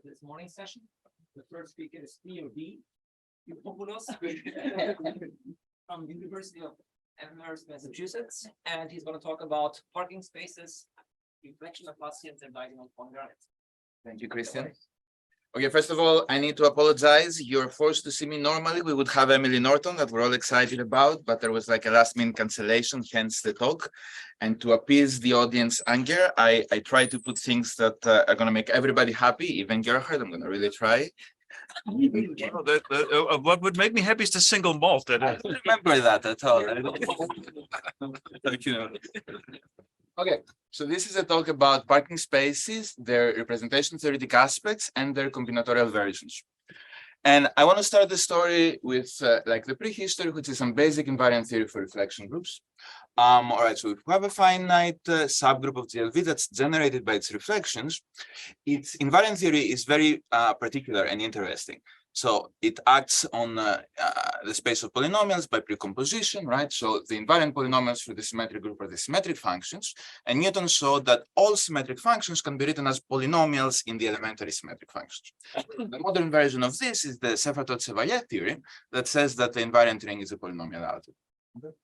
this morning session. The first speaker is Theo Douvropoulos from the University of Amherst, Massachusetts, and he's going to talk about parking spaces, reflection laplacians, and diagonal congruence. Thank you, Christian. Okay, first of all, I need to apologize. You're forced to see me normally. We would have Emily Norton that we're all excited about, but there was like a last-minute cancellation, hence the talk. And to appease the audience anger, I try to put things that are going to make everybody happy, even Gerhard. I'm going to really try. Well, what would make me happy is the single malt. I don't remember that at all. Okay, so this is a talk about parking spaces, their representation theoretic aspects, and their combinatorial versions. And I want to start the story with like the prehistory, which is some basic invariant theory for reflection groups. All right, so if we have a finite subgroup of GLV that's generated by its reflections, its invariant theory is very particular and interesting. So it acts on the space of polynomials by precomposition, right? So the invariant polynomials for the symmetric group are the symmetric functions. And Newton showed that all symmetric functions can be written as polynomials in the elementary symmetric functions. The modern version of this is the Sefratot-Chevalier theory that says that the invariant ring is a polynomial algebra. Okay.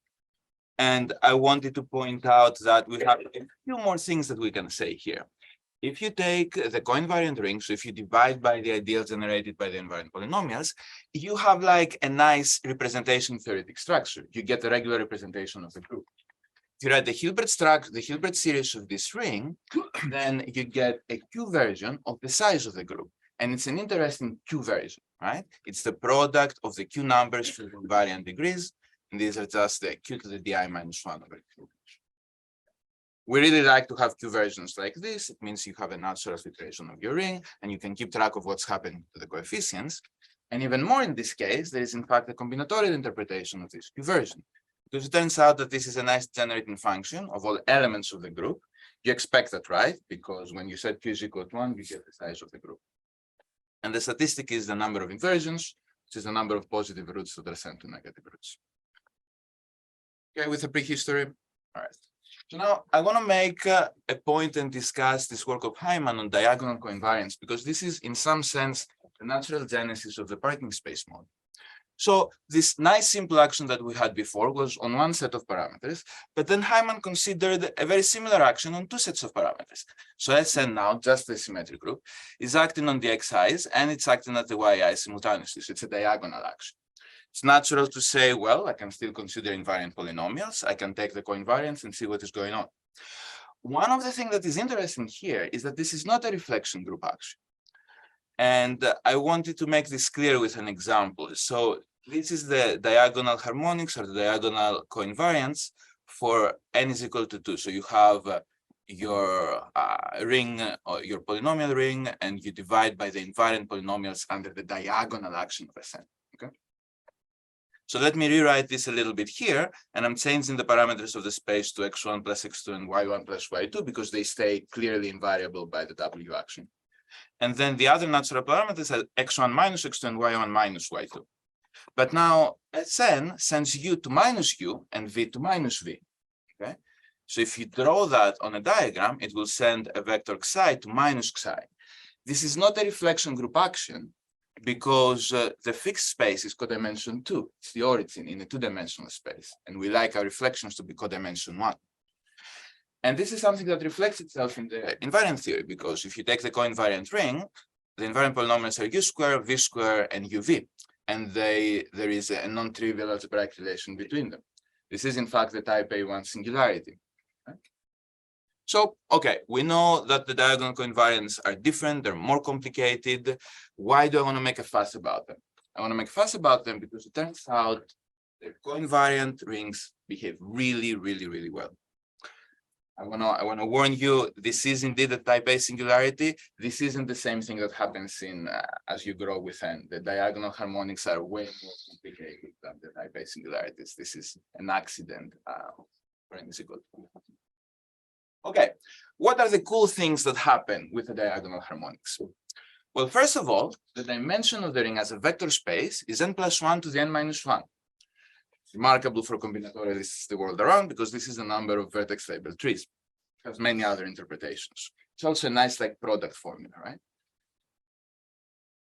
And I wanted to point out that we have a few more things that we can say here. If you take the coinvariant ring, so if you divide by the ideal generated by the invariant polynomials, you have like a nice representation theoretic structure. You get a regular representation of the group. If you write the Hilbert structure, the Hilbert series of this ring, then you get a Q version of the size of the group. And it's an interesting Q version, right? It's the product of the Q numbers for the invariant degrees. And these are just the Q to the di minus 1 over Q. We really like to have Q versions like this. It means you have a natural filtration of your ring, and you can keep track of what's happening to the coefficients. And even more in this case, there is in fact a combinatorial interpretation of this Q version. Because it turns out that this is a nice generating function of all elements of the group. You expect that, right? Because when you set Q is equal to 1, you get the size of the group. And the statistic is the number of inversions, which is the number of positive roots that are sent to negative roots. Okay, with a prehistory. All right. So now I want to make a point and discuss this work of Hyman on diagonal coinvariance, because this is in some sense the natural genesis of the parking space model. So this nice simple action that we had before was on one set of parameters, but then Hyman considered a very similar action on two sets of parameters. So Sn now, just the symmetric group, is acting on the xi's and it's acting at the yi simultaneously. So it's a diagonal action. It's natural to say, well, I can still consider invariant polynomials. I can take the coinvariance and see what is going on. One of the things that is interesting here is that this is not a reflection group action. And I wanted to make this clear with an example. So this is the diagonal harmonics or the diagonal coinvariance for n is equal to 2. So you have your ring or your polynomial ring, and you divide by the invariant polynomials under the diagonal action of Sn. Okay. So let me rewrite this a little bit here, and I'm changing the parameters of the space to x1 plus x2 and y1 plus y2 because they stay clearly invariable by the W action. And then the other natural parameters are x1 minus x2 and y1 minus y2. But now Sn sends u to minus u and v to minus v. Okay. So if you draw that on a diagram, it will send a vector xi to minus xi. This is not a reflection group action, because the fixed space is codimension 2. It's the origin in a two-dimensional space. And we like our reflections to be codimension 1. And this is something that reflects itself in the invariant theory, because if you take the coinvariant ring, the invariant polynomials are u square, v square, and uv. And there is a non-trivial algebraic relation between them. This is, in fact, the type A1 singularity. So, okay, we know that the diagonal coinvariants are different, they're more complicated. Why do I want to make a fuss about them? I want to make a fuss about them because it turns out the coinvariant rings behave really, really, really well. I want to warn you, this is indeed a type A singularity. This isn't the same thing that happens in as you grow with n. The diagonal harmonics are way more complicated than the type A singularities. This is an accident for n is equal to 2. Okay, what are the cool things that happen with the diagonal harmonics? Well, first of all, the dimension of the ring as a vector space is n plus 1 to the n minus 1. It's remarkable for combinatorialists the world around because this is the number of vertex label trees. It has many other interpretations. It's also a nice like product formula, right?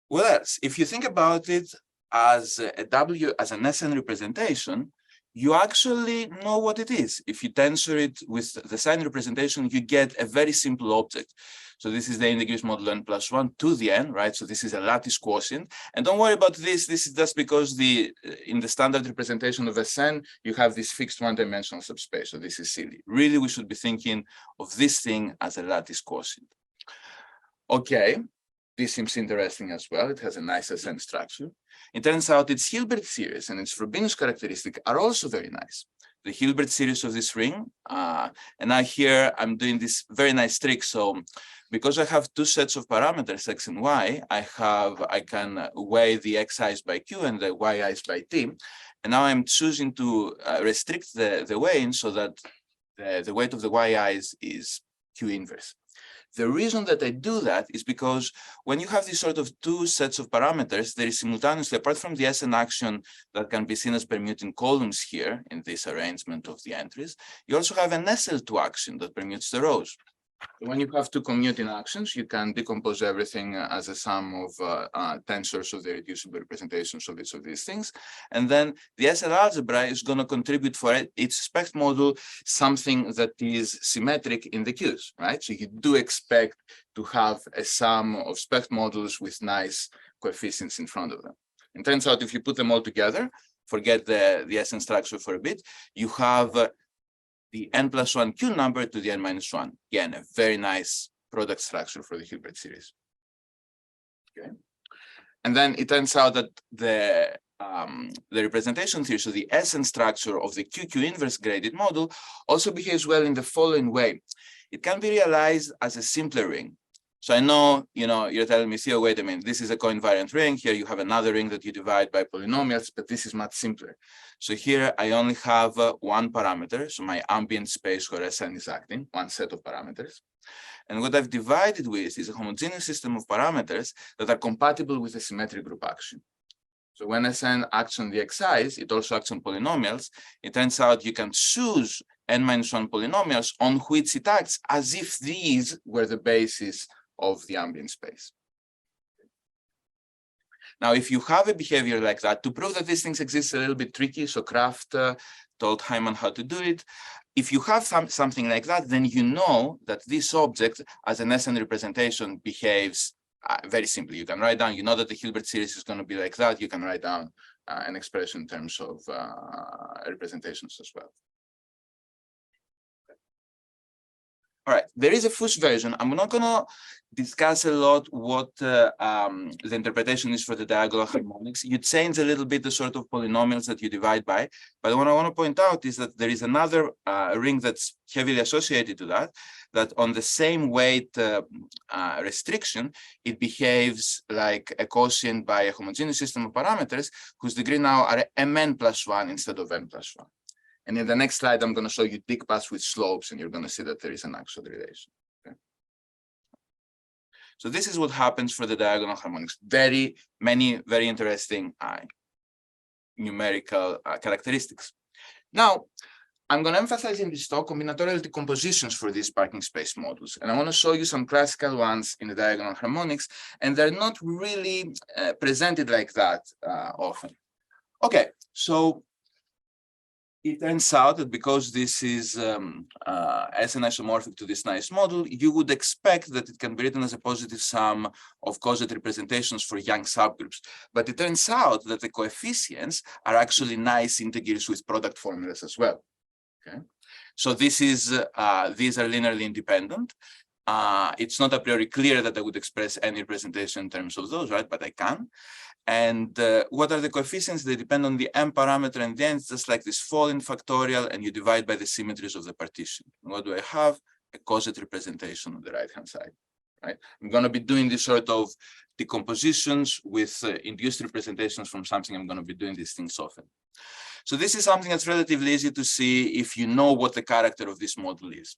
What else? If you think about it as a W, as an SN representation, you actually know what it is. If you tensor it with the sign representation, you get a very simple object. So this is the integrals modulo n plus 1 to the n, right? So this is a lattice quotient. And don't worry about this. This is just because in the standard representation of Sn, you have this fixed one-dimensional subspace. So this is silly. Really, we should be thinking of this thing as a lattice quotient. Okay. This seems interesting as well. It has a nice Sn structure. It turns out its Hilbert series and its Frobenius characteristic are also very nice. The Hilbert series of this ring, and now here I'm doing this very nice trick. So because I have two sets of parameters, x and y, I can weigh the xi's by q and the yi's by t. And now I'm choosing to restrict the weighing so that the weight of the yi's is q inverse. The reason that I do that is because when you have these sort of two sets of parameters, there is simultaneously, apart from the Sn action that can be seen as permuting columns here in this arrangement of the entries, you also have an SL2 action that permutes the rows. When you have two commuting actions, you can decompose everything as a sum of tensors of the reducible representations of each of these things. And then the SL algebra is going to contribute for its spect model something that is symmetric in the Qs, right? So you do expect to have a sum of spect models with nice coefficients in front of them. It turns out if you put them all together, forget the Sn structure for a bit, you have the n plus 1 q number to the n minus 1. Again, a very nice product structure for the Hilbert series. Okay. And then it turns out that the representation here, so the Sn structure of the QQ inverse graded model also behaves well in the following way. It can be realized as a simpler ring. So I know, you're telling me, Theo, wait a minute, this is a coinvariant ring. Here you have another ring that you divide by polynomials, but this is much simpler. So here I only have one parameter, so my ambient space where Sn is acting, one set of parameters. And what I've divided with is a homogeneous system of parameters that are compatible with a symmetric group action. So when Sn acts on the xi's, it also acts on polynomials. It turns out you can choose n-1 polynomials on which it acts as if these were the basis of the ambient space. Now, if you have a behavior like that, to prove that these things exist is a little bit tricky. So Kraft told Hyman how to do it. If you have something like that, then you know that this object as an Sn representation behaves very simply. You can write down, you know that the Hilbert series is going to be like that. You can write down an expression in terms of representations as well. All right, there is a Fuchs version. I'm not going to discuss a lot what the interpretation is for the diagonal harmonics. You change a little bit the sort of polynomials that you divide by. But what I want to point out is that there is another ring that's heavily associated to that on the same weight restriction, it behaves like a quotient by a homogeneous system of parameters whose degree now are mn plus 1 instead of n plus 1. And in the next slide, I'm going to show you dick paths with slopes, and you're going to see that there is an actual relation. Okay. So this is what happens for the diagonal harmonics. Very interesting numerical characteristics. Now, I'm going to emphasize in this talk combinatorial decompositions for these parking space models. And I want to show you some classical ones in the diagonal harmonics, and they're not really presented like that often. Okay, so it turns out that because this is Sn isomorphic to this nice model, you would expect that it can be written as a positive sum of coset representations for Young subgroups. But it turns out that the coefficients are actually nice integers with product formulas as well. Okay, so this is these are linearly independent. It's not a priori clear that I would express any representation in terms of those, right? But I can. And what are the coefficients? They depend on the m parameter and the n. It's just like this falling factorial, and you divide by the symmetries of the partition. And what do I have? A coset representation on the right-hand side, right? I'm going to be doing this sort of decompositions with induced representations from something. I'm going to be doing these things often. So this is something that's relatively easy to see if you know what the character of this model is.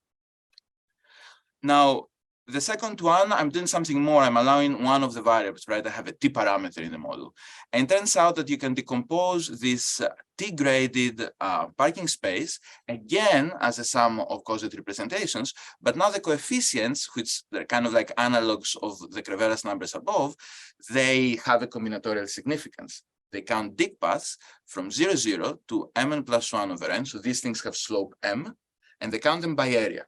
Now, The second one, I'm doing something more. I'm allowing one of the variables, right? I have a t parameter in the model. And it turns out that you can decompose this t-graded parking space again as a sum of coset representations, but now the coefficients, which they're kind of like analogs of the Creveras numbers above, they have a combinatorial significance. They count dig paths from 0, 0 to mn plus 1 over n. So these things have slope m, and they count them by area.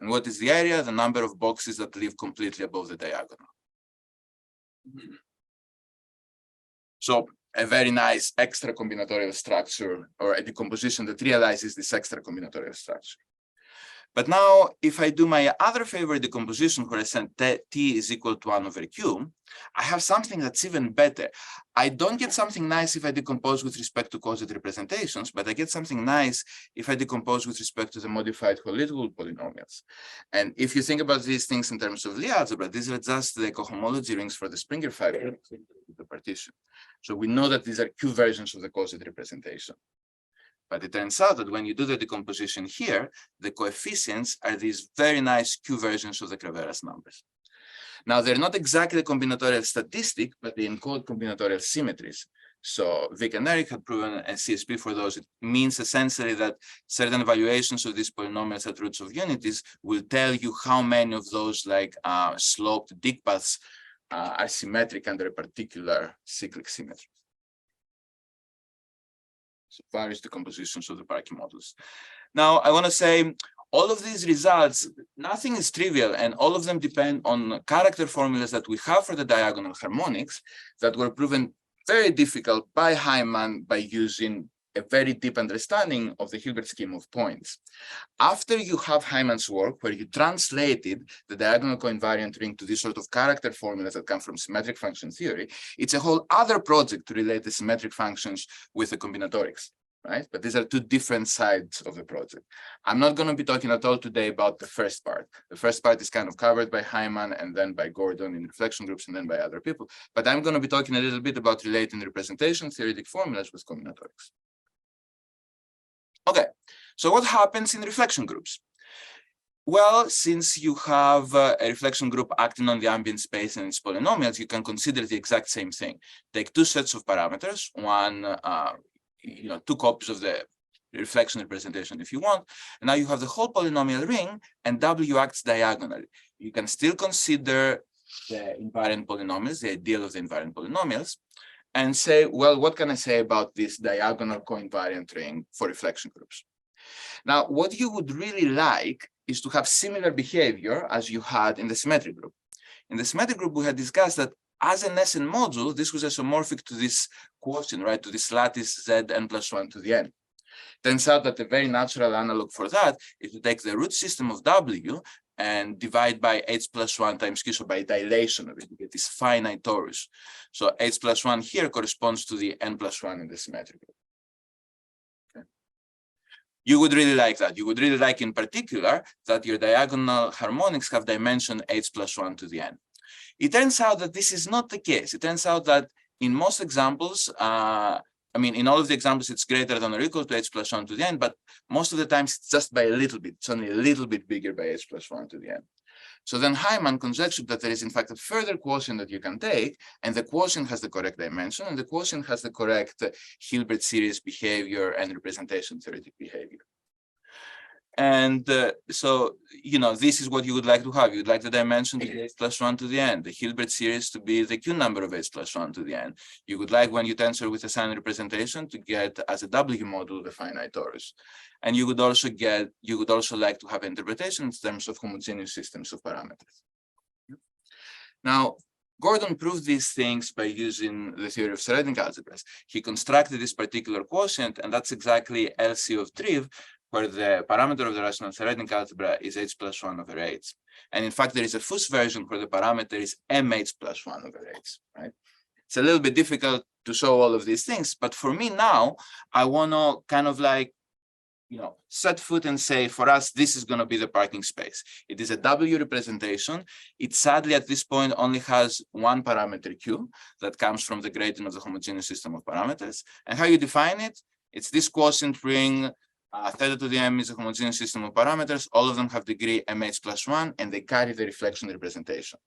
And what is the area? The number of boxes that live completely above the diagonal. So a very nice extra combinatorial structure, or a decomposition that realizes this extra combinatorial structure. But now, if I do my other favorite decomposition, where I send t is equal to 1 over q, I have something that's even better. I don't get something nice if I decompose with respect to coset representations, but I get something nice if I decompose with respect to the modified Hollywood polynomials. And if you think about these things in terms of Lie algebra, these are just the cohomology rings for the Springer fiber, the partition. So we know that these are q versions of the coset representation. But it turns out that when you do the decomposition here, the coefficients are these very nice q versions of the Creveras numbers. Now, they're not exactly a combinatorial statistic, but they encode combinatorial symmetries. So Vic and Eric had proven a CSP for those. It means essentially that certain evaluations of these polynomials at roots of unities will tell you how many of those like sloped dig paths are symmetric under a particular cyclic symmetry. So various decompositions of the parking models. Now, I want to say all of these results, nothing is trivial, and all of them depend on character formulas that we have for the diagonal harmonics that were proven very difficult by Hyman by using a very deep understanding of the Hilbert scheme of points. After you have Hyman's work, where you translated the diagonal coinvariant ring to these sort of character formulas that come from symmetric function theory, it's a whole other project to relate the symmetric functions with the combinatorics, right? But these are two different sides of the project. I'm not going to be talking at all today about the first part. The first part is kind of covered by Hyman and then by Gordon in reflection groups and then by other people. But I'm going to be talking a little bit about relating representation theoretic formulas with combinatorics. Okay, so what happens in reflection groups? Well, since you have a reflection group acting on the ambient space and its polynomials, you can consider the exact same thing. Take two sets of parameters, one, two copies of the reflection representation if you want, and now you have the whole polynomial ring, and W acts diagonally. You can still consider the invariant polynomials, the ideal of the invariant polynomials, and say, well, what can I say about this diagonal coinvariant ring for reflection groups? Now, what you would really like is to have similar behavior as you had in the symmetric group. In the symmetric group, we had discussed that as an SN module, this was isomorphic to this quotient, right, to this lattice Zn plus 1 to the n. Turns out that the very natural analog for that is to take the root system of W and divide by h plus 1 times q, so by dilation of it, you get this finite torus. So h plus 1 here corresponds to the n plus 1 in the symmetric group. Okay. You would really like that. You would really like, in particular, that your diagonal harmonics have dimension h plus 1 to the n. It turns out that this is not the case. It turns out that in most examples, in all of the examples, it's greater than or equal to h plus 1 to the n, but most of the times it's just by a little bit. It's only a little bit bigger by h plus 1 to the n. So then Hyman conjectured that there is, in fact, a further quotient that you can take, and the quotient has the correct dimension, and the quotient has the correct Hilbert series behavior and representation theoretic behavior. And so, this is what you would like to have. You'd like the dimension to be h plus 1 to the n, the Hilbert series to be the q number of h plus 1 to the n. You would like, when you tensor with a sign representation, to get as a W module the finite torus. And you would also like to have interpretation in terms of homogeneous systems of parameters. Now, Gordon proved these things by using the theory of Schrödinger algebras. He constructed this particular quotient, and that's exactly LC of Triv, where the parameter of the rational Schrödinger algebra is h plus 1 over h. And in fact, there is a Fuss version where the parameter is mh plus 1 over h, right? It's a little bit difficult to show all of these things, but for me now, I want to kind of like, set foot and say, for us, this is going to be the parking space. It is a W representation. It sadly, at this point, only has one parameter Q that comes from the gradient of the homogeneous system of parameters. And how you define it? It's this quotient ring Theta to the m is a homogeneous system of parameters. All of them have degree mh plus 1, and they carry the reflection representation.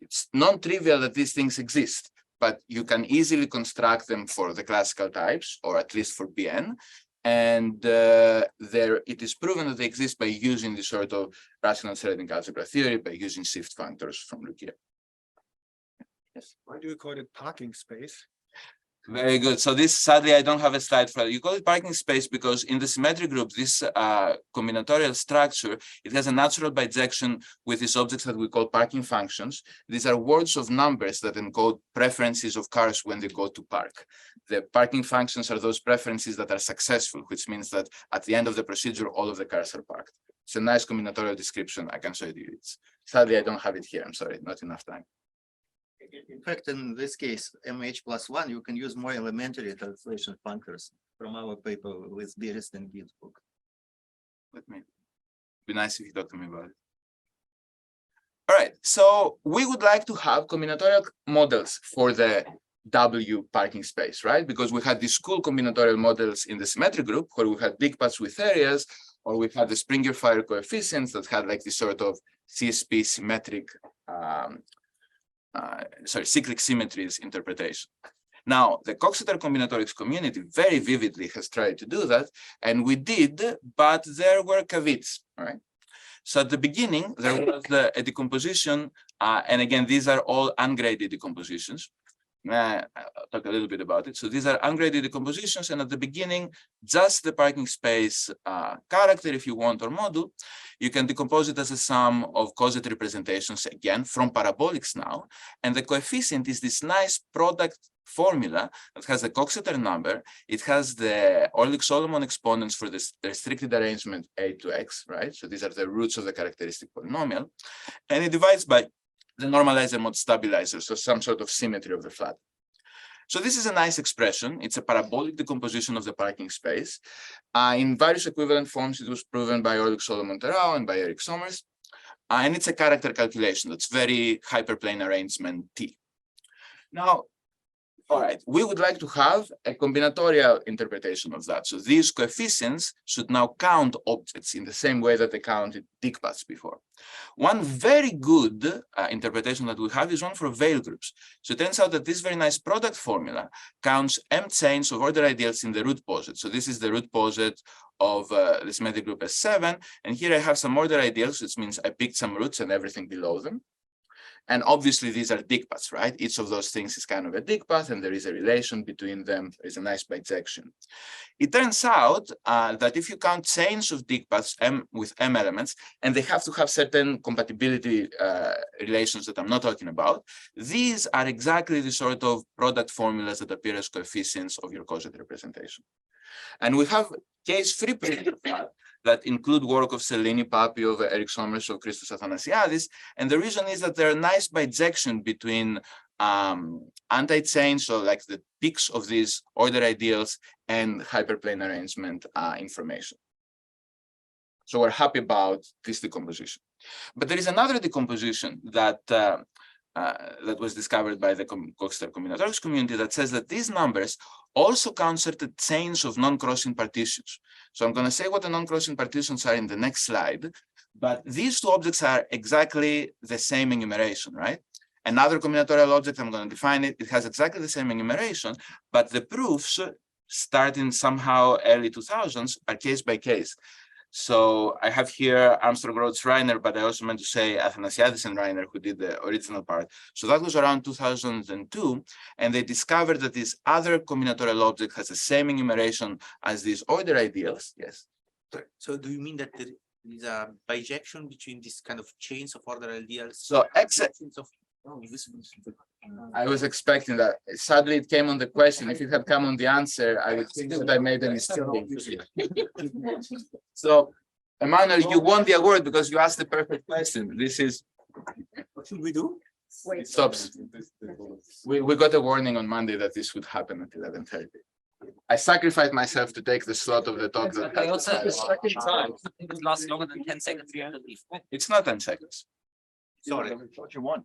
It's non-trivial that these things exist, but you can easily construct them for the classical types, or at least for Pn. And it is proven that they exist by using this sort of rational threading algebra theory, by using shift factors from Lucia. Yes. Why do you call it parking space? Very good. So this, sadly, I don't have a slide for it. You call it parking space because in the symmetric group, this combinatorial structure, it has a natural bijection with these objects that we call parking functions. These are words of numbers that encode preferences of cars when they go to park. The parking functions are those preferences that are successful, which means that at the end of the procedure, all of the cars are parked. It's a nice combinatorial description. I can show it to you. Sadly, I don't have it here. I'm sorry, not enough time. In fact, in this case, mh plus 1, you can use more elementary translation functors from our paper with Beerist and Gibbs book. Let me. Be nice if you talk to me about it. All right, so we would like to have combinatorial models for the W parking space, right? Because we had these cool combinatorial models in the symmetric group where we had big paths with areas, or we had the Springer fire coefficients that had like this sort of CSP symmetric cyclic symmetries interpretation. Now, the Coxeter combinatorics community very vividly has tried to do that, and we did, but there were caveats, all right? So at the beginning, there was a decomposition, and again, these are all ungraded decompositions. I'll talk a little bit about it. So these are ungraded decompositions, and at the beginning, just the parking space character, if you want, or module, you can decompose it as a sum of coset representations, again, from parabolics now. And the coefficient is this nice product formula that has the Coxeter number. It has the Orlik-Solomon exponents for this restricted arrangement A to X, right? So these are the roots of the characteristic polynomial. And it divides by the normalizer mod stabilizer, so some sort of symmetry of the flat. So this is a nice expression. It's a parabolic decomposition of the parking space. In various equivalent forms, it was proven by Orlik-Solomon Terao and by Eric Sommers. And it's a character calculation that's very hyperplane arrangement T. Now, all right, we would like to have a combinatorial interpretation of that. So these coefficients should now count objects in the same way that they counted dick paths before. One very good interpretation that we have is one for Veil groups. So it turns out that this very nice product formula counts M chains of order ideals in the root poset. So this is the root poset of the symmetric group S7. And here I have some order ideals, which means I picked some roots and everything below them. And obviously, these are dick paths, right? Each of those things is kind of a dick path, and there is a relation between them. There is a nice bijection. It turns out that if you count chains of dick paths M with M elements, and they have to have certain compatibility relations that I'm not talking about, these are exactly the sort of product formulas that appear as coefficients of your coset representation. And we have case-free proof of that include work of Cellini, Papi, of Eric Sommers, of Christos Athanasiadis. And the reason is that there are nice bijection between anti-chains, so like the peaks of these order ideals, and hyperplane arrangement information. So we're happy about this decomposition. But there is another decomposition that that was discovered by the Coxeter combinatorics community that says that these numbers also count certain chains of non-crossing partitions. So I'm going to say what the non-crossing partitions are in the next slide, but these two objects are exactly the same enumeration, right? Another combinatorial object, I'm going to define it, it has exactly the same enumeration, but the proofs starting somehow early 2000s are case by case. So I have here Armstrong, Rhodes, Reiner, but I also meant to say Athanasiadis and Reiner, who did the original part. So that was around 2002, and they discovered that this other combinatorial object has the same enumeration as these order ideals. Yes. So do you mean that there is a bijection between these kind of chains of order ideals? So I was expecting that. Sadly, it came on the question. If it had come on the answer, I would think that I made a mistake. So, Emmanuel, you won the award because you asked the perfect question. This is. What should we do? It stops. We got a warning on Monday that this would happen at 11:30. I sacrificed myself to take the slot of the talk. That I also it would last longer than 10 seconds. You have to leave. It's not 10 seconds. Sorry. What you want?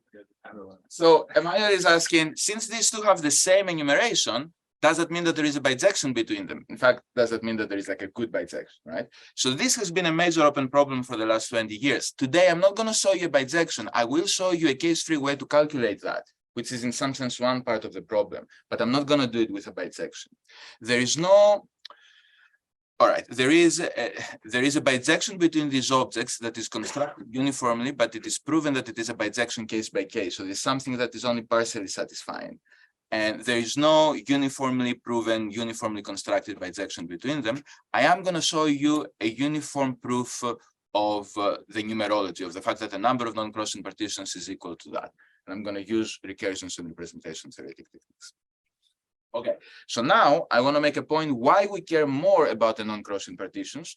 So Emmanuel is asking, since these two have the same enumeration, Does that mean that there is a bijection between them? In fact, does that mean that there is like a good bijection, right? So this has been a major open problem for the last 20 years. Today, I'm not going to show you a bijection. I will show you a case-free way to calculate that, which is in some sense one part of the problem, but I'm not going to do it with a bijection. There is no, all right, there is a bijection between these objects that is constructed uniformly, but it is proven that it is a bijection case by case. So there's something that is only partially satisfying. And there is no uniformly proven, uniformly constructed bijection between them. I am going to show you a uniform proof of the numerology, of the fact that the number of non-crossing partitions is equal to that. And I'm going to use recursions and representation theoretic techniques. Okay, so now I want to make a point why we care more about the non-crossing partitions.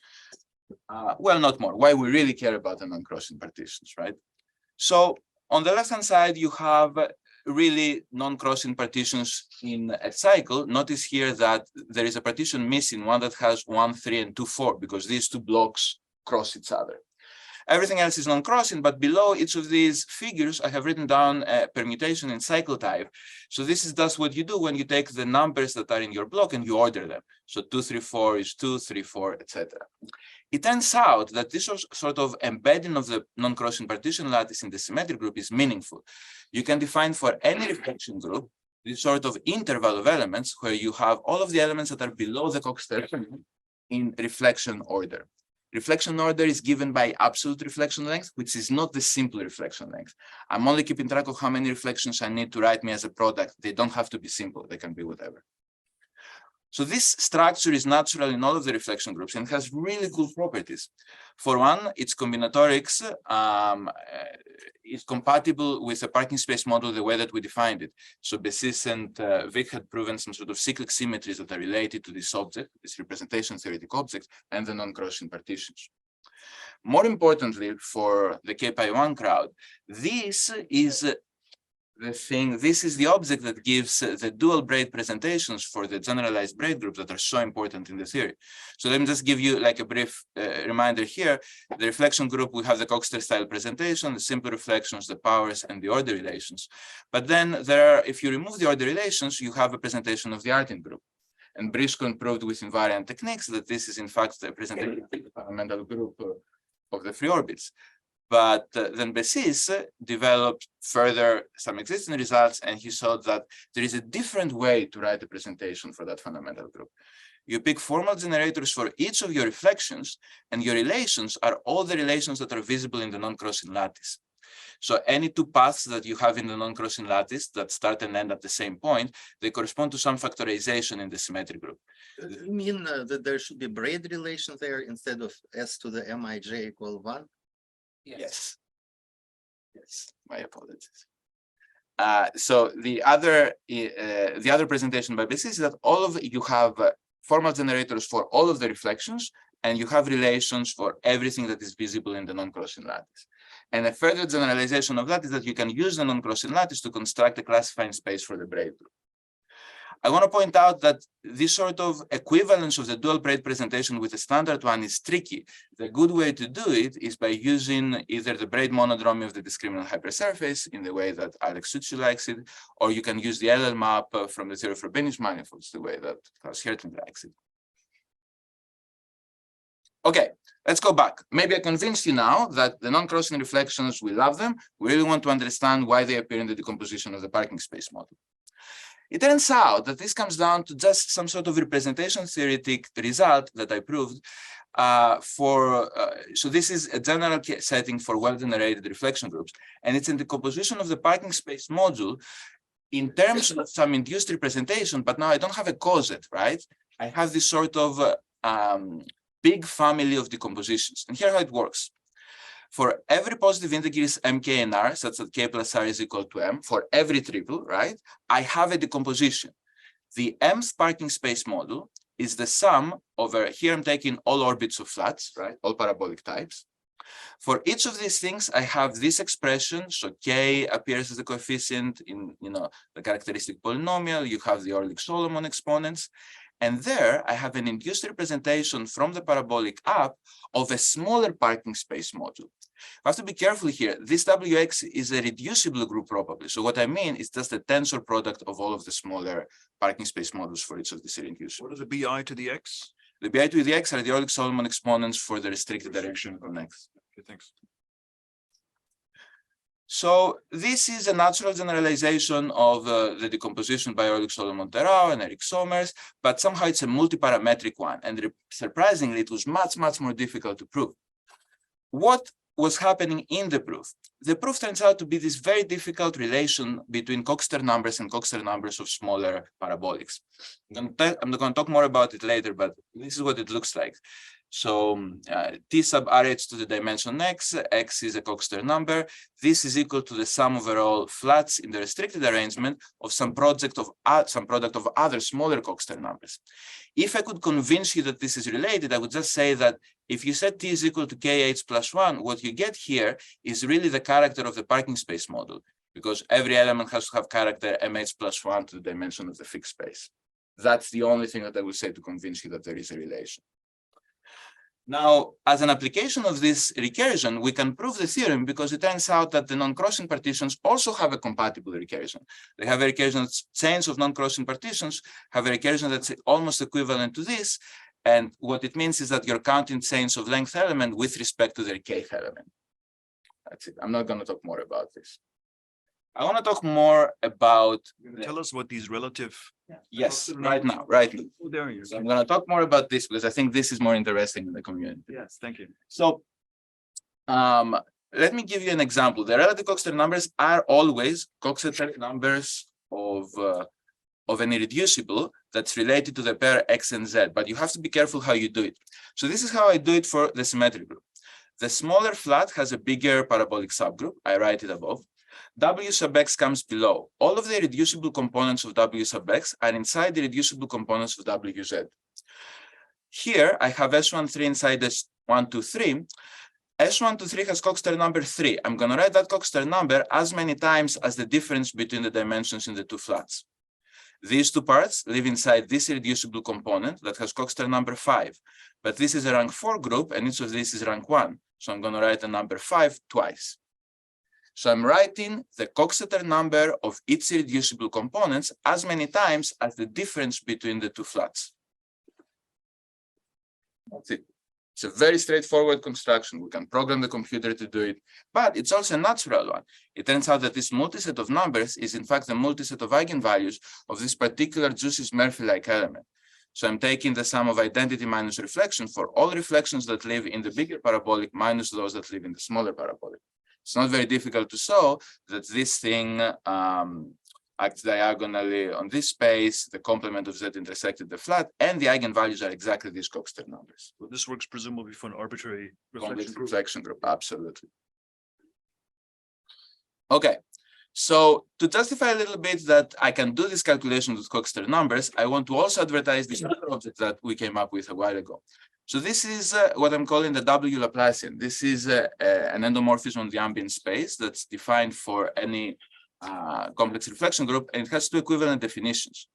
Well, not more, why we really care about the non-crossing partitions, right? So on the left-hand side, you have really non-crossing partitions in a cycle. Notice here that there is a partition missing, one that has 1, 3, and 2, 4, because these two blocks cross each other. Everything else is non-crossing, but below each of these figures, I have written down a permutation in cycle type. So this is thus what you do when you take the numbers that are in your block and you order them. So 2, 3, 4 is 2, 3, 4, etc. It turns out that this sort of embedding of the non-crossing partition lattice in the symmetric group is meaningful. You can define for any reflection group this sort of interval of elements where you have all of the elements that are below the Cox-Terre in reflection order. Reflection order is given by absolute reflection length, which is not the simple reflection length. I'm only keeping track of how many reflections I need to write me as a product. They don't have to be simple. They can be whatever. So this structure is natural in all of the reflection groups and has really cool properties. For one, its combinatorics is compatible with the parking space model the way that we defined it. So Bessis and Vic had proven some sort of cyclic symmetries that are related to this object, this representation theoretic object, and the non-crossing partitions. More importantly, for the K-pi1 crowd, this is the object that gives the dual braid presentations for the generalized braid groups that are so important in the theory. So let me just give you like a brief reminder here. The reflection group, we have the Cox-Terre style presentation, the simple reflections, the powers, and the order relations. But then there are, if you remove the order relations, you have a presentation of the Artin group. And Briscoe proved with invariant techniques that this is in fact the presentation of the fundamental group of the free orbits. But then Bessis developed further some existing results, and he saw that there is a different way to write the presentation for that fundamental group. You pick formal generators for each of your reflections, and your relations are all the relations that are visible in the non-crossing lattice. So any two paths that you have in the non-crossing lattice that start and end at the same point, they correspond to some factorization in the symmetric group. You mean that there should be braid relation there instead of S to the Mij equal 1? Yes. Yes, my apologies. So the other presentation by Bessis is that all of you have formal generators for all of the reflections, and you have relations for everything that is visible in the non-crossing lattice. And a further generalization of that is that you can use the non-crossing lattice to construct a classifying space for the braid group. I want to point out that this sort of equivalence of the dual braid presentation with the standard one is tricky. The good way to do it is by using either the braid monodromy of the discriminant hypersurface in the way that Alex Succi likes it, or you can use the LL map from the theory of Frobenius manifolds the way that Klaus Hertling likes it. Okay, let's go back. Maybe I convinced you now that the non-crossing reflections, we love them. We really want to understand why they appear in the decomposition of the parking space model. It turns out that this comes down to just some sort of representation theoretic result that I proved so this is a general setting for well-generated reflection groups, and it's in the composition of the parking space module in terms of some induced representation, but now I don't have a coset, right? I have this sort of big family of decompositions, and here's how it works. For every positive integers m, k, and r, such that k plus r is equal to m, for every triple, right, I have a decomposition. The mth parking space module is the sum over, here I'm taking all orbits of flats, right, all parabolic types. For each of these things, I have this expression, so k appears as a coefficient in, the characteristic polynomial, you have the Orlik-Solomon exponents, and there I have an induced representation from the parabolic up of a smaller parking space module. I have to be careful here. This Wx is a reducible group probably. So what I mean is just the tensor product of all of the smaller parking space models for each of these irreducible. What is the BI to the X? The BI to the X are the Euler-Solomon exponents for the restricted direction on X. Okay, thanks. So this is a natural generalization of the decomposition by Euler-Solomon and Eric Somers, but somehow it's a multi-parametric one. And surprisingly, it was much, much more difficult to prove. What was happening in the proof? The proof turns out to be this very difficult relation between Coxeter numbers and Coxeter numbers of smaller parabolics. I'm not going to talk more about it later, but this is what it looks like. So T sub RH to the dimension X, X is a Coxeter number. This is equal to the sum over all flats in the restricted arrangement of some product of other smaller Coxeter numbers. If I could convince you that this is related, I would just say that if you set T is equal to KH plus 1, what you get here is really the character of the parking space model, because every element has to have character MH plus 1 to the dimension of the fixed space. That's the only thing that I would say to convince you that there is a relation. Now, as an application of this recursion, we can prove the theorem because it turns out that the non-crossing partitions also have a compatible recursion. They have a recursion that's chains of non-crossing partitions have a recursion that's almost equivalent to this. And what it means is that you're counting chains of length element with respect to their kth element. That's it. I'm not going to talk more about this. I want to talk more about. Tell us what these relative. Yes, right now. Oh, there you So go. I'm going to talk more about this because I think this is more interesting in the community. Yes, thank you. So let me give you an example. The relative Coxeter numbers are always Coxeter numbers of an irreducible that's related to the pair X and Z, but you have to be careful how you do it. So this is how I do it for the symmetric group. The smaller flat has a bigger parabolic subgroup. I write it above. W sub X comes below. All of the irreducible components of W sub X are inside the irreducible components of WZ. Here, I have S13 inside S123. S123 has Coxeter number 3. I'm going to write that Coxeter number as many times as the difference between the dimensions in the two flats. These two parts live inside this irreducible component that has Coxeter number 5. But this is a rank 4 group, and each of these is rank 1. So I'm going to write the number 5 twice. So I'm writing the Coxeter number of each irreducible components as many times as the difference between the two flats. That's it. It's a very straightforward construction. We can program the computer to do it, but it's also a natural one. It turns out that this multiset of numbers is in fact the multiset of eigenvalues of this particular Jussi's Murphy-like element. So I'm taking the sum of identity minus reflection for all reflections that live in the bigger parabolic minus those that live in the smaller parabolic. It's not very difficult to show that this thing acts diagonally on this space, the complement of Z intersected the flat, and the eigenvalues are exactly these Coxeter numbers. Well, this works presumably for an arbitrary Complex reflection group. reflection group, absolutely. Okay, so to justify a little bit that I can do this calculation with Coxeter numbers, I want to also advertise this other object that we came up with a while ago. So this is what I'm calling the W Laplacian. This is an endomorphism on the ambient space that's defined for any complex reflection group, and it has two equivalent definitions.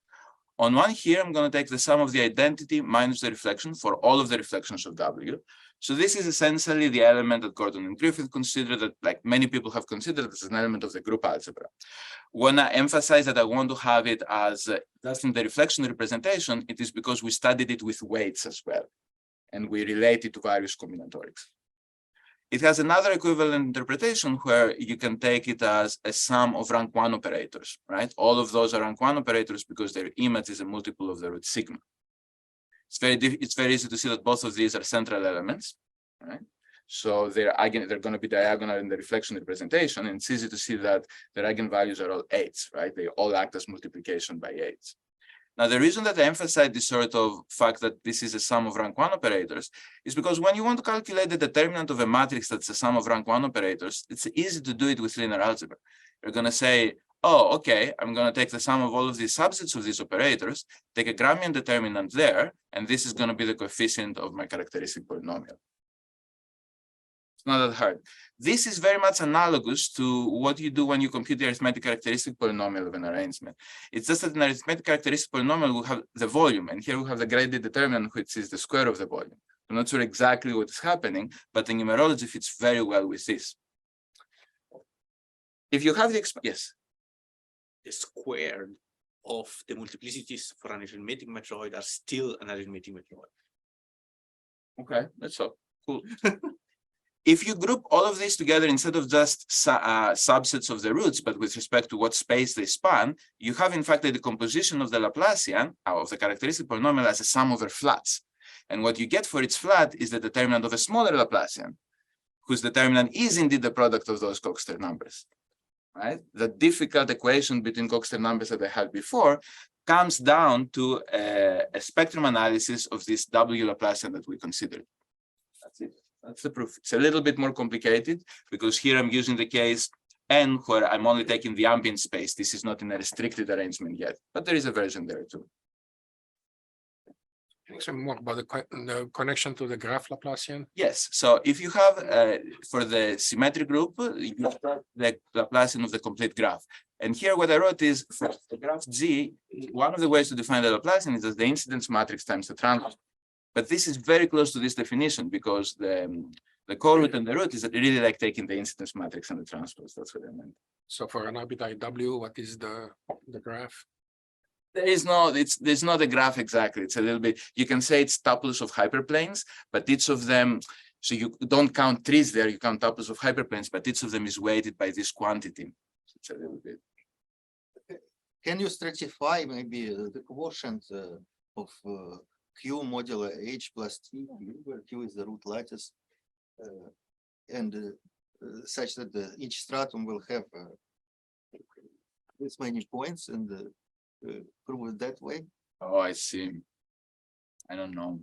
On one here, I'm going to take the sum of the identity minus the reflection for all of the reflections of W. So this is essentially the element that Gordon and Griffith consider that, like many people have considered, as an element of the group algebra. When I emphasize that I want to have it as just in the reflection representation, it is because we studied it with weights as well, and we relate it to various combinatorics. It has another equivalent interpretation where you can take it as a sum of rank 1 operators, right? All of those are rank 1 operators because their image is a multiple of the root sigma. It's very easy to see that both of these are central elements, right? So they're going to be diagonal in the reflection representation, and it's easy to see that their eigenvalues are all 8s, right? They all act as multiplication by 8s. Now, the reason that I emphasize this sort of fact that this is a sum of rank 1 operators is because when you want to calculate the determinant of a matrix that's a sum of rank 1 operators, it's easy to do it with linear algebra. You're going to say, oh, okay, I'm going to take the sum of all of these subsets of these operators, take a Gramian determinant there, and this is going to be the coefficient of my characteristic polynomial. It's not that hard. This is very much analogous to what you do when you compute the arithmetic characteristic polynomial of an arrangement. It's just that an arithmetic characteristic polynomial will have the volume, and here we have the gradient determinant, which is the square of the volume. I'm not sure exactly what is happening, but the numerology fits very well with this. If you have the yes, The squared of the multiplicities for an arithmetic matroid are still an arithmetic matroid. okay, that's all. Cool. If you group all of these together instead of just subsets of the roots, but with respect to what space they span, you have in fact a decomposition of the Laplacian, of the characteristic polynomial, as a sum over flats. And what you get for its flat is the determinant of a smaller Laplacian, whose determinant is indeed the product of those Coxeter numbers. Right? The difficult equation between Coxeter numbers that I had before comes down to a spectrum analysis of this W Laplacian that we considered. That's it. That's the proof. It's a little bit more complicated because here I'm using the case N where I'm only taking the ambient space. This is not in a restricted arrangement yet, but there is a version there too. Some more about the connection to the graph Laplacian. Yes. So if you have for the symmetric group, you have the Laplacian of the complete graph. And here what I wrote is for the graph G, one of the ways to define the Laplacian is as the incidence matrix times the transpose. But this is very close to this definition because the co-root and the root is really like taking the incidence matrix and the transpose. That's what I meant. So for an arbitrary W, what is the graph? There's not a graph exactly. It's a little bit, you can say it's tuples of hyperplanes, but each of them, so you don't count trees there, you count tuples of hyperplanes, but each of them is weighted by this quantity. It's a little bit. Can you stratify maybe the quotient of Q modulo H plus T, where Q is the root lattice, and such that each stratum will have this many points and prove it that way? Oh, I see. I don't know.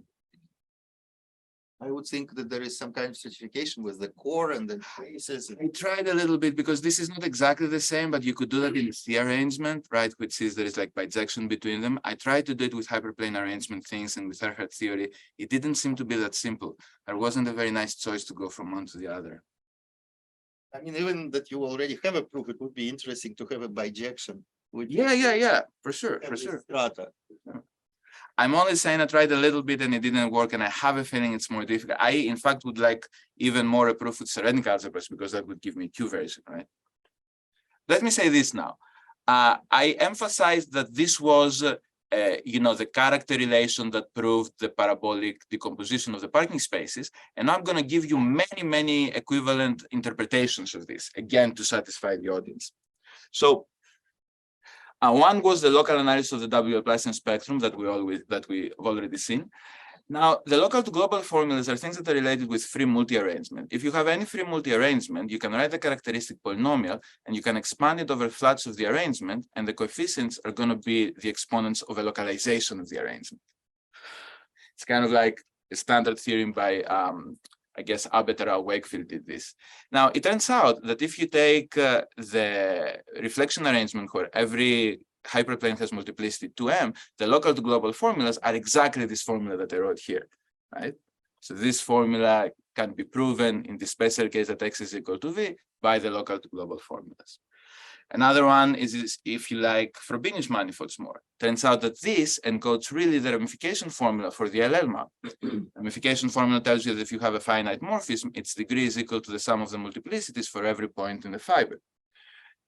I would think that there is some kind of certification with the core and the faces. I tried a little bit because this is not exactly the same, but you could do that in the arrangement, right? Which is there is like bijection between them. I tried to do it with hyperplane arrangement things and with Erhard theory. It didn't seem to be that simple. There wasn't a very nice choice to go from one to the other. I mean, even that you already have a proof, it would be interesting to have a bijection. Yeah, for sure. Strata. I'm only saying I tried a little bit and it didn't work, and I have a feeling it's more difficult. I, in fact, would like even more a proof with Serenic algebras because that would give me Q version, right? Let me say this now. I emphasized that this was, the character relation that proved the parabolic decomposition of the parking spaces, and I'm going to give you many equivalent interpretations of this, again, to satisfy the audience. So, one was the local analysis of the W Laplacian spectrum that we've already seen. Now, the local to global formulas are things that are related with free multi-arrangement. If you have any free multi-arrangement, you can write the characteristic polynomial and you can expand it over flats of the arrangement, and the coefficients are going to be the exponents of a localization of the arrangement. It's kind of like a standard theorem by I guess Abetera Wakefield did this. Now, it turns out that if you take the reflection arrangement where every hyperplane has multiplicity 2m, the local to global formulas are exactly this formula that I wrote here, right? So this formula can be proven in the special case that x is equal to v by the local to global formulas. Another one is if you like Frobenius manifolds more. Turns out that this encodes really the ramification formula for the LL map. Ramification formula tells you that if you have a finite morphism, its degree is equal to the sum of the multiplicities for every point in the fiber.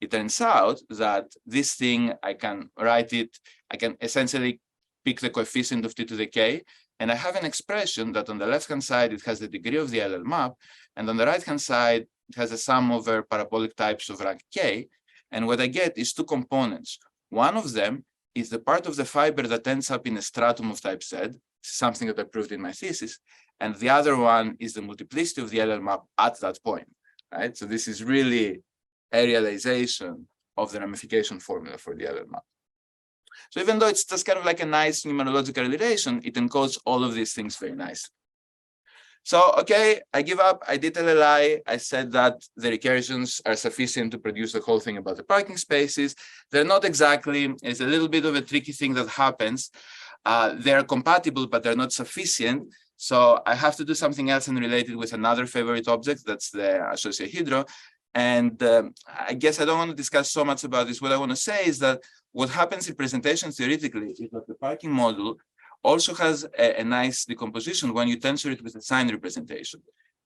It turns out that this thing, I can write it, I can essentially pick the coefficient of t to the k, and I have an expression that on the left-hand side, it has the degree of the LL map, and on the right-hand side, it has a sum over parabolic types of rank k. And what I get is two components. One of them is the part of the fiber that ends up in a stratum of type Z, something that I proved in my thesis. And the other one is the multiplicity of the LL map at that point, right? So this is really a realization of the ramification formula for the LL map. So even though it's just kind of like a nice numerological relation, it encodes all of these things very nicely. So, okay, I give up. I did LLI. I said that the recursions are sufficient to produce the whole thing about the parking spaces. They're not exactly. It's a little bit of a tricky thing that happens. They're compatible, but they're not sufficient. So I have to do something else and relate it with another favorite object. That's the associahedro. And I guess I don't want to discuss so much about this. What I want to say is that what happens in presentation theoretically is that the parking module also has a nice decomposition when you tensor it with a sign representation.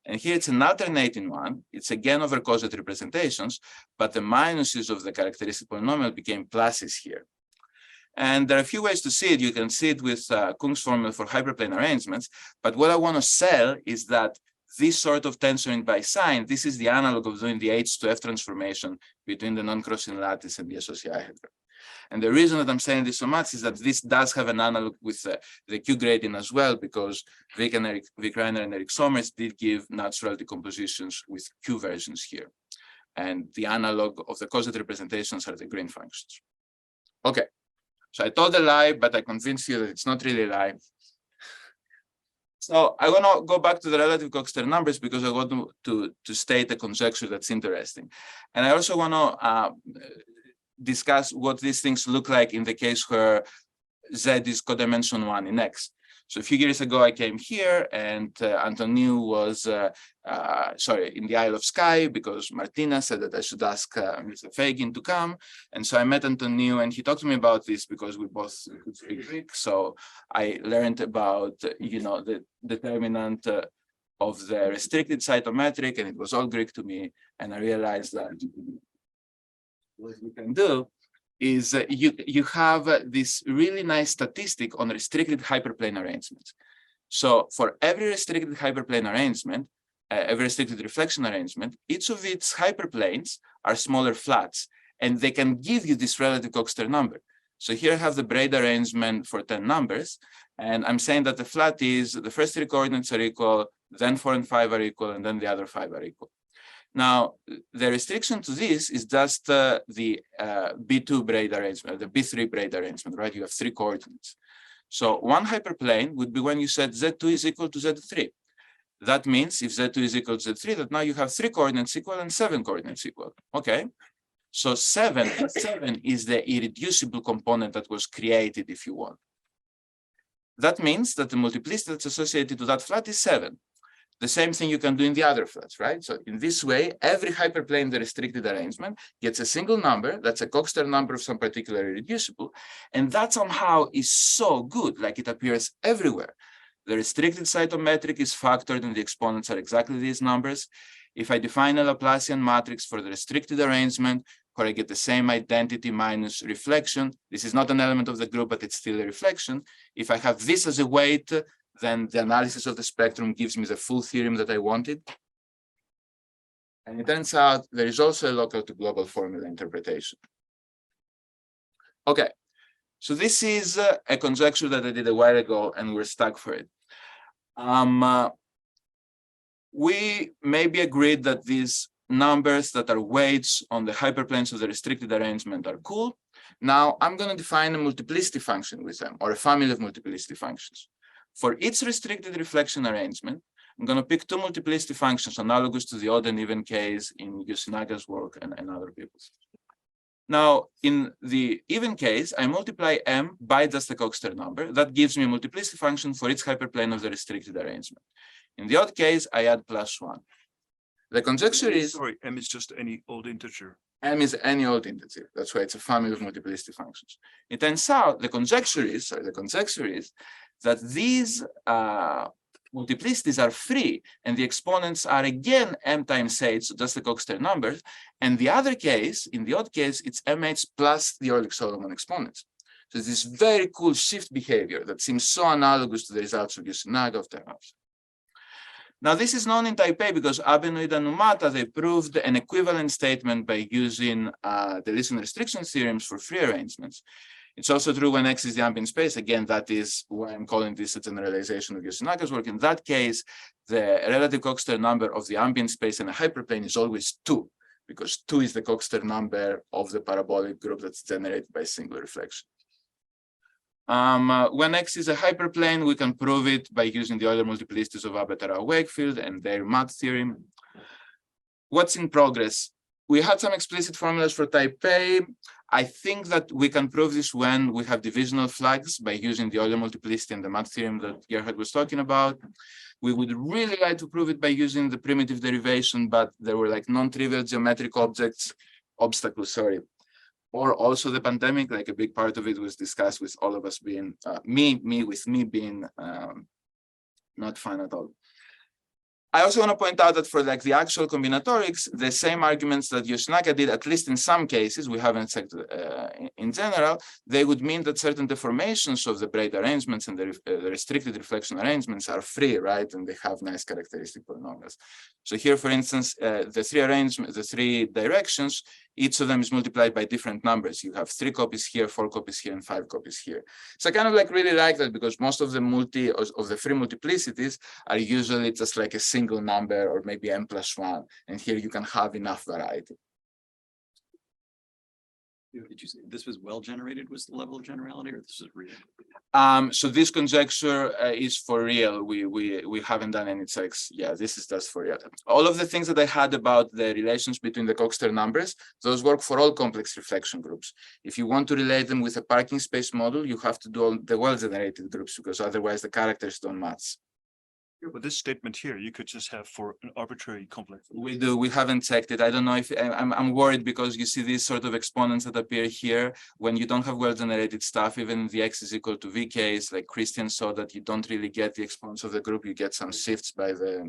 And here it's an alternating one. It's again over coset representations, but the minuses of the characteristic polynomial became pluses here. And there are a few ways to see it. You can see it with Kung's formula for hyperplane arrangements. But what I want to sell is that this sort of tensoring by sign, this is the analog of doing the H to F transformation between the non-crossing lattice and the associated. And the reason that I'm saying this so much is that this does have an analog with the Q gradient as well, because Vic Reiner and Eric Sommers did give natural decompositions with Q versions here. And the analog of the coset representations are the green functions. Okay, so I told a lie, but I convinced you that it's not really a lie. So I want to go back to the relative Coxeter numbers because I want to state a conjecture that's interesting. And I also want to discuss what these things look like in the case where Z is codimension 1 in X. So a few years ago, I came here and Antonio was, in the Isle of Skye because Martina said that I should ask Mr. Fagin to come. And so I met Antonio and he talked to me about this because we both speak Greek. So I learned about, the determinant of the restricted cytometric, and it was all Greek to me. And I realized that what you can do is you have this really nice statistic on restricted hyperplane arrangements. So for every restricted hyperplane arrangement, every restricted reflection arrangement, each of its hyperplanes are smaller flats, and they can give you this relative Coxeter number. So here I have the braid arrangement for 10 numbers, and I'm saying that the flat is the first 3 coordinates are equal, then 4 and 5 are equal, and then the other 5 are equal. Now, the restriction to this is just the B2 braid arrangement, the B3 braid arrangement, right? You have 3 coordinates. So one hyperplane would be when you said Z2 is equal to Z3. That means if Z2 is equal to Z3, that now you have 3 coordinates equal and 7 coordinates equal. Okay. So 7 is the irreducible component that was created, if you want. That means that the multiplicity that's associated to that flat is 7. The same thing you can do in the other flats, right? So in this way, every hyperplane in the restricted arrangement gets a single number, that's a Coxeter number of some particular irreducible, and that somehow is so good, like it appears everywhere. The restricted cytometric is factored and the exponents are exactly these numbers. If I define a Laplacian matrix for the restricted arrangement, where I get the same identity minus reflection, this is not an element of the group, but it's still a reflection. If I have this as a weight, then the analysis of the spectrum gives me the full theorem that I wanted. And it turns out there is also a local to global formula interpretation. Okay, so this is a conjecture that I did a while ago and we're stuck for it. We maybe agreed that these numbers that are weights on the hyperplanes of the restricted arrangement are cool. Now I'm going to define a multiplicity function with them, or a family of multiplicity functions. For each restricted reflection arrangement, I'm going to pick 2 multiplicity functions analogous to the odd and even case in Yosinaga's work and other people's. Now, in the even case, I multiply M by just the Coxeter number. That gives me a multiplicity function for each hyperplane of the restricted arrangement. In the odd case, I add +1. The conjecture is... Sorry, M is just any old integer. M is any old integer. That's why it's a family of multiplicity functions. It turns out the conjecture is that these multiplicities are free and the exponents are again M times H, so just the Coxeter numbers. And the other case, in the odd case, it's MH plus the Ehrlich-Solomon exponents. So this very cool shift behavior that seems so analogous to the results of Yosinaga of Terhouse. Now, this is known in type A because Abenoid and Numata, they proved an equivalent statement by using the Leeson restriction theorems for free arrangements. It's also true when X is the ambient space. Again, that is why I'm calling this a generalization of Yosinaga's work. In that case, the relative Coxeter number of the ambient space in a hyperplane is always 2, because 2 is the Coxeter number of the parabolic group that's generated by a single reflection. When X is a hyperplane, we can prove it by using the Euler multiplicities of Abetara-Wakefield and their math theorem. What's in progress? We had some explicit formulas for type A. I think that we can prove this when we have divisional flags by using the Euler multiplicity and the math theorem that Gerhard was talking about. We would really like to prove it by using the primitive derivation, but there were like non-trivial geometric obstacles, or also the pandemic, like a big part of it was discussed with all of us being, me being not fun at all. I also want to point out that for like the actual combinatorics, the same arguments that Yoshinaka did, at least in some cases, we haven't checked in general, they would mean that certain deformations of the braid arrangements and the restricted reflection arrangements are free, right? And they have nice characteristic polynomials. So here, for instance, the three directions, each of them is multiplied by different numbers. You have 3 copies here, 4 copies here, and 5 copies here. So I kind of like really like that because most of the free multiplicities are usually just like a single number or maybe n+1, and here you can have enough variety. Did you say this was well generated? Was the level of generality, or this is real? So this conjecture is for real. We haven't done any checks. Yeah, this is just for real. All of the things that I had about the relations between the Coxeter numbers, those work for all complex reflection groups. If you want to relate them with a parking space model, you have to do all the well-generated groups because otherwise the characters don't match. But this statement here, you could just have for an arbitrary complex. We haven't checked it. I don't know if I'm worried because you see these sort of exponents that appear here when you don't have well-generated stuff, even the x is equal to vk's, like Christian saw that you don't really get the exponents of the group, you get some shifts by the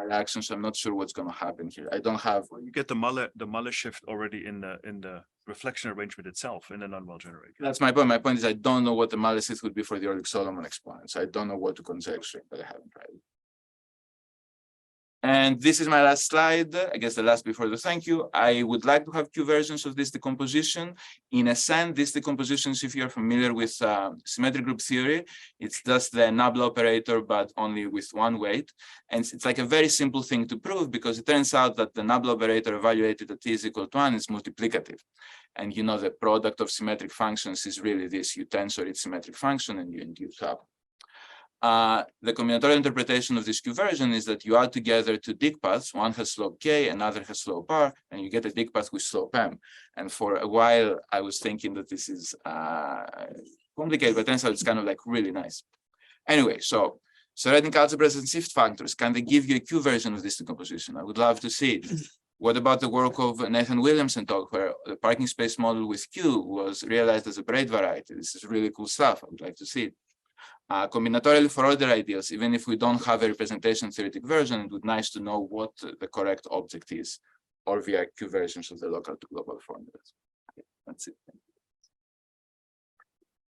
action. So I'm not sure what's going to happen here. I don't have. You get the Muller shift already in the reflection arrangement itself in a non-well generated. That's my point. My point is I don't know what the malicious would be for the Orlick-Solomon exponent. So I don't know what to conjecture, but I haven't tried it. And this is my last slide, I guess the last before the thank you. I would like to have two versions of this decomposition. In a sense, this decompositions, if you're familiar with symmetric group theory, it's just the nabla operator, but only with one weight. And it's like a very simple thing to prove because it turns out that the nabla operator evaluated at t is equal to 1 is multiplicative. And you know the product of symmetric functions is really this. You tensor its symmetric function and you induce up. The combinatorial interpretation of this Q version is that you add together two dig paths, one has slope k, another has slope r, and you get a dig path with slope m. And for a while, I was thinking that this is complicated, but turns out it's kind of like really nice. Anyway, so Serrating algebras and shift factors, can they give you a Q version of this decomposition? I would love to see it. What about the work of Nathan Williamson talk, where the parking space model with Q was realized as a braid variety? This is really cool stuff. I would like to see it. Combinatorially for other ideals, even if we don't have a representation theoretic version, it would be nice to know what the correct object is, or via Q versions of the local to global formulas. Okay, that's it.